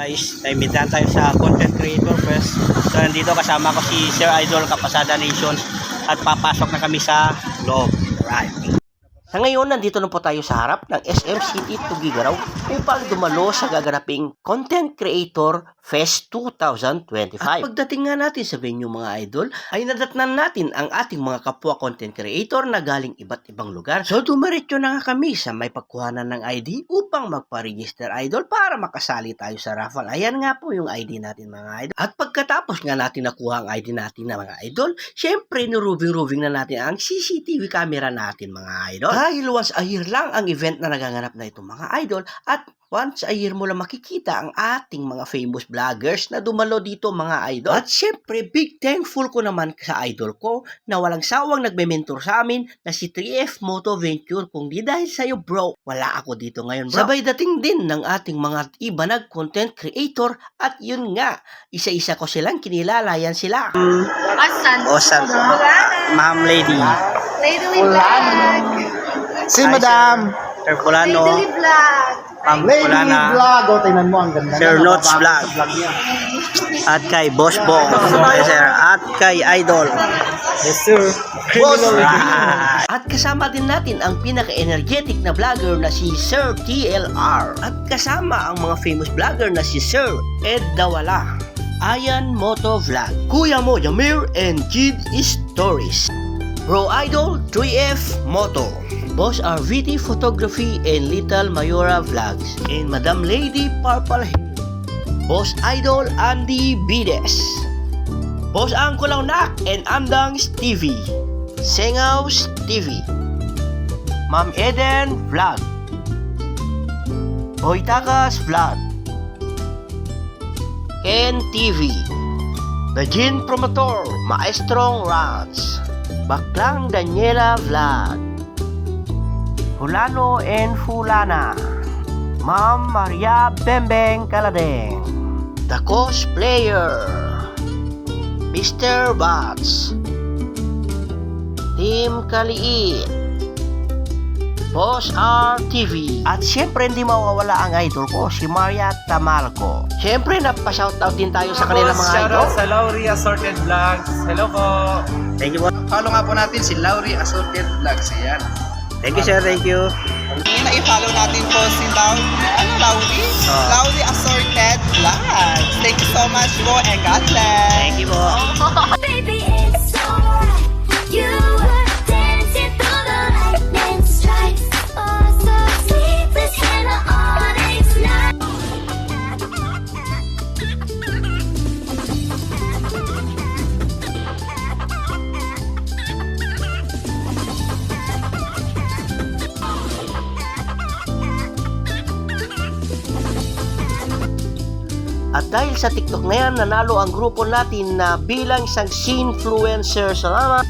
Guys, imbitahan tayo sa Content Creator Fest. So nandito kasama ko si Sir Idol Kapasada Nations at papasok na kami sa loob. Right. Sa ngayon, nandito na po tayo sa harap ng SM City Tugigaraw upang dumalo sa gaganaping Content Creator Fest 2025. At pagdating nga natin sa venue mga idol, ay nadatnan natin ang ating mga kapwa content creator na galing iba't ibang lugar. So dumiretso na nga kami sa may pagkuhanan ng ID upang magpa-register idol para makasali tayo sa raffle. Ayan nga po yung ID natin mga idol. At pagkatapos nga natin nakuha ang ID natin na mga idol, syempre niruving-ruving na natin ang CCTV camera natin mga idol. Dahil once a year lang ang event na naganganap na ito mga idol at once a year mo lang makikita ang ating mga famous vloggers na dumalo dito mga idol. At syempre, big thankful ko naman sa idol ko na walang sawang nagme-mentor sa amin na si 3F Moto Venture. Kung di dahil sa'yo bro, wala ako dito ngayon bro. Sabay dating din ng ating mga iba nag-content creator at yun nga, isa-isa ko silang kinilala. Yan sila. Osan. Ma'am Lady. Lady Vlog. Si Madam Sir Fulano. Lady Vlog. Ma'am Lady Fulana. Vlog. O, tingnan mo, ang ganda. Sir Notes Vlog. At kay Boss Bong. Yes, sir. At kay Idol. Yes, sir. At kasama din natin ang pinaka-energetic na vlogger na si Sir TLR. At kasama ang mga famous vlogger na si Sir Ed Dawala, Ayan Moto Vlog, Kuya Mo Jamir, and Jid Stories. Bro Idol 3F Moto, Boss RVT Photography and Little Mayora Vlogs, and Madam Lady Purple Hair, Boss Idol Andy Bides, Boss Angko Launak and Andangs TV, Sengaws TV, Ma'am Eden Vlog, Boy Takas Vlog, Ken TV, The Gin Promotor, Maestrong Rants, Baklang Daniela Vlog, Fulano and Fulana, Ma'am Maria Bembeng Kaladeng, The Cosplayer, Mr. Bats, Team Kaliit, Boss RTV, at syempre hindi mawawala ang idol ko, si Maria Tamalco. Syempre nappa-shoutout din tayo sa kanila mga idol. Shoutout sa Laurie Assorted Vlogs. Hello po. Thank you po. Follow nga po natin si Laurie Assorted Vlogs. Ayan. Thank you sir, thank you. I-follow natin po si Laurie Assorted Vlogs. Thank you so much po and God bless. Thank you po. Baby, it's alright. You were dancing through the lightning strikes. Oh, so sleepless in the onyx night. At dahil sa TikTok na yan, nanalo ang grupo natin na bilang isang influencer. Salamat!